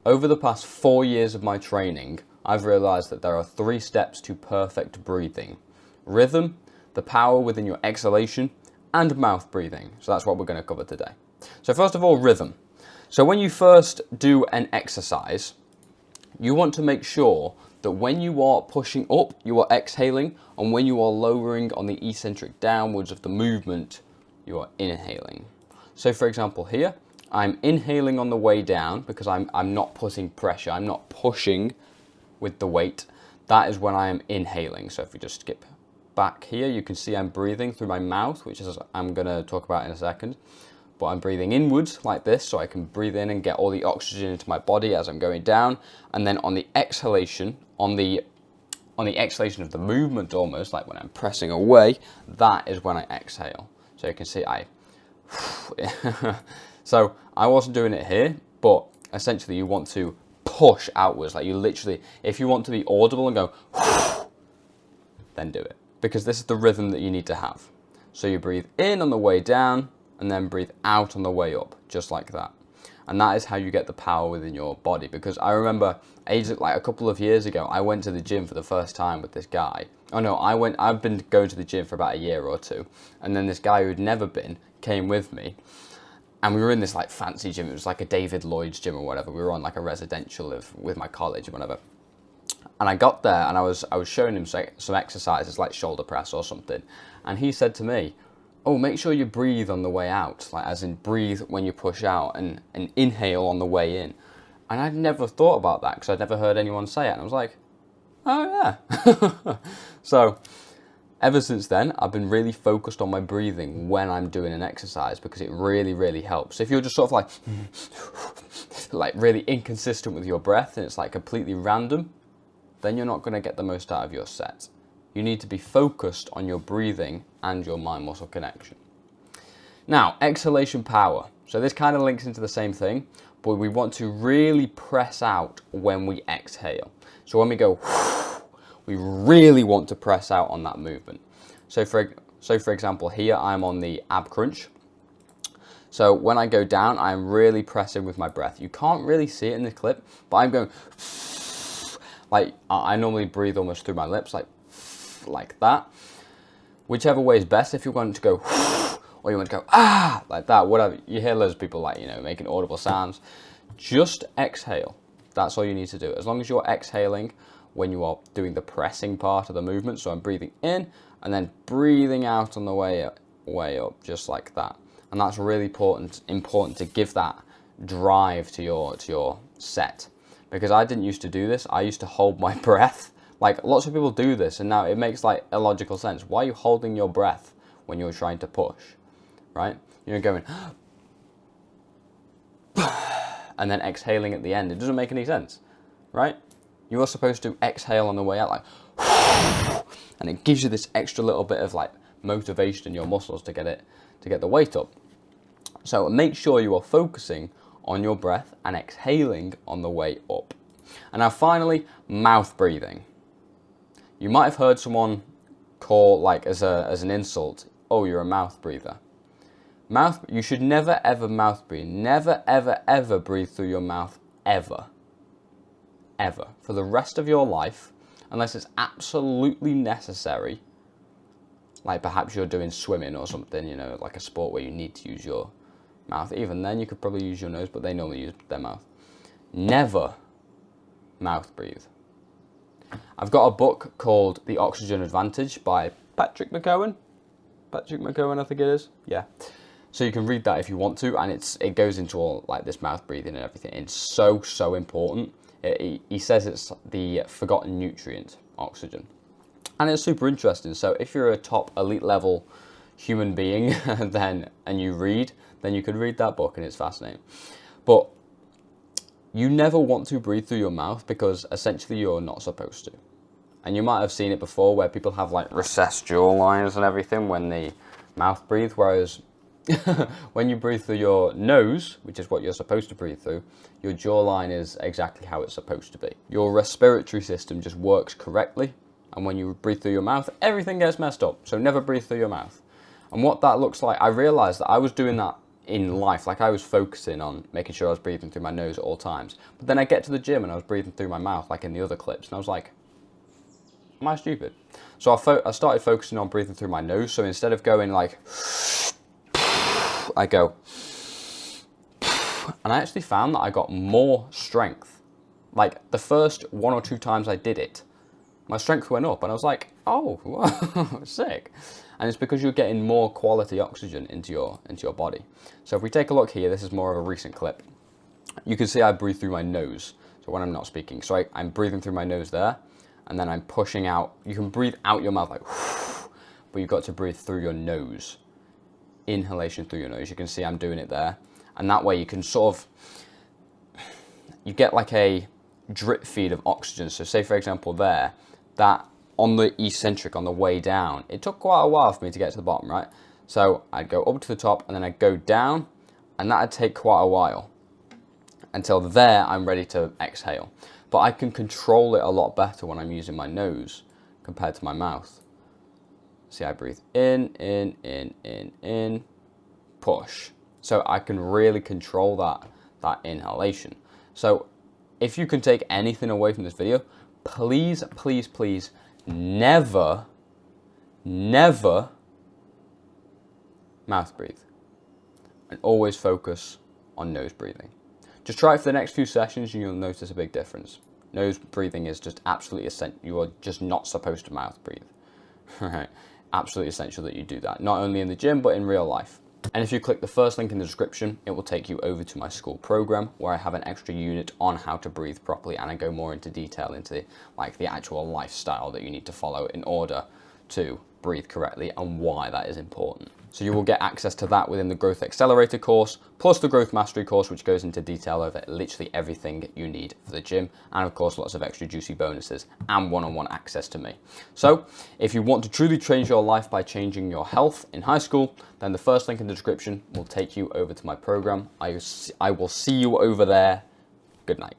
Over the past 4 years of my training, I've realised that there are 3 steps to perfect breathing: rhythm, the power within your exhalation, and mouth breathing. So that's what we're going to cover today. So first of all, rhythm. So when you first do an exercise, you want to make sure that when you are pushing up, you are exhaling, and when you are lowering on the eccentric downwards of the movement, you are inhaling. So for example here, I'm inhaling on the way down because I'm not putting pressure, I'm not pushing with the weight. That is when I am inhaling. So if we just skip back here, you can see I'm breathing through my mouth, which is I'm going to talk about in a second. But I'm breathing inwards like this, so I can breathe in and get all the oxygen into my body as I'm going down. And then on the exhalation, on the exhalation of the movement, almost like when I'm pressing away, that is when I exhale. So you can see so I wasn't doing it here, but essentially you want to push outwards. Like you literally, if you want to be audible and go, then do it. Because this is the rhythm that you need to have. So you breathe in on the way down and then breathe out on the way up, just like that. And that is how you get the power within your body. Because I remember like a couple of years ago, I went to the gym for the first time with this guy. Oh no, I've been going to the gym for about a year or two. And then this guy who'd never been came with me. And we were in this like fancy gym. It was like a David Lloyd's gym or whatever. We were on like a residential with my college or whatever. And I got there and I was showing him some exercises like shoulder press or something. And he said to me, oh, make sure you breathe on the way out. Like as in breathe when you push out and inhale on the way in. And I'd never thought about that because I'd never heard anyone say it. And I was like, oh yeah. So ever since then, I've been really focused on my breathing when I'm doing an exercise because it really, really helps. If you're just sort of like really inconsistent with your breath and it's like completely random, then you're not going to get the most out of your set. You need to be focused on your breathing and your mind-muscle connection. Now, exhalation power. So this kind of links into the same thing, but we want to really press out when we exhale. So when we go, we really want to press out on that movement. So for example, here I'm on the ab crunch. So when I go down, I'm really pressing with my breath. You can't really see it in this clip, but I'm going, like I normally breathe almost through my lips, like that. Whichever way is best. If you want to go, or you want to go, like that, whatever. You hear loads of people like, making audible sounds. Just exhale. That's all you need to do. As long as you're exhaling when you are doing the pressing part of the movement. So I'm breathing in and then breathing out on the way up, just like that. And that's really important to give that drive to your set. Because I didn't used to do this. I used to hold my breath. Like lots of people do this and now it makes like a logical sense. Why are you holding your breath when you're trying to push, right? You're going and then exhaling at the end. It doesn't make any sense, right? You are supposed to exhale on the way out, like, and it gives you this extra little bit of like motivation in your muscles to get the weight up. So make sure you are focusing on your breath and exhaling on the way up. And now finally, mouth breathing. You might have heard someone call like as an insult, oh, you're a mouth breather. You should never ever mouth breathe. Never ever ever breathe through your mouth ever. Ever. For the rest of your life, unless it's absolutely necessary. Like perhaps you're doing swimming or something, like a sport where you need to use your mouth. Even then you could probably use your nose, but they normally use their mouth. Never mouth breathe. I've got a book called The Oxygen Advantage by Patrick McKeown. Patrick McKeown, I think it is. Yeah. So you can read that if you want to, and it goes into all like this mouth breathing and everything. It's so important. He says it's the forgotten nutrient, oxygen. And it's super interesting. So if you're a top elite level human being and you read, then you could read that book and it's fascinating. But you never want to breathe through your mouth because essentially you're not supposed to. And you might have seen it before where people have like recessed jaw lines and everything when they mouth breathe, whereas when you breathe through your nose, which is what you're supposed to breathe through, your jawline is exactly how it's supposed to be. Your respiratory system just works correctly, and when you breathe through your mouth, everything gets messed up. So never breathe through your mouth. And what that looks like, I realized that I was doing that in life. Like, I was focusing on making sure I was breathing through my nose at all times. But then I get to the gym and I was breathing through my mouth, like in the other clips. And I was like, am I stupid? So I started focusing on breathing through my nose. So instead of going like, I go, and I actually found that I got more strength. Like, the first 1 or 2 times I did it, my strength went up, and I was like, oh, wow, sick. And it's because you're getting more quality oxygen into your body. So if we take a look here, this is more of a recent clip. You can see I breathe through my nose, so when I'm not speaking. So I'm breathing through my nose there, and then I'm pushing out. You can breathe out your mouth like, but you've got to breathe through your nose. Inhalation through your nose. You can see I'm doing it there. And that way you can sort of, you get like a drip feed of oxygen. So say, for example, there, that on the eccentric, on the way down, it took quite a while for me to get to the bottom, right? So I'd go up to the top and then I'd go down, and that'd take quite a while. Until there, I'm ready to exhale. But I can control it a lot better when I'm using my nose compared to my mouth. See, I breathe in, push. So I can really control that inhalation. So if you can take anything away from this video, please, please, please, never mouth breathe. And always focus on nose breathing. Just try it for the next few sessions and you'll notice a big difference. Nose breathing is just absolutely essential. You are just not supposed to mouth breathe. Right? Absolutely essential that you do that, not only in the gym, but in real life. And if you click the first link in the description, it will take you over to my school program where I have an extra unit on how to breathe properly, and I go more into detail into like the actual lifestyle that you need to follow in order to breathe correctly and why that is important. So you will get access to that within the Growth Accelerator course, plus the Growth Mastery course, which goes into detail over literally everything you need for the gym, and of course lots of extra juicy bonuses and one-on-one access to me. So if you want to truly change your life by changing your health in high school, then the first link in the description will take you over to my program. I will see you over there. Good night.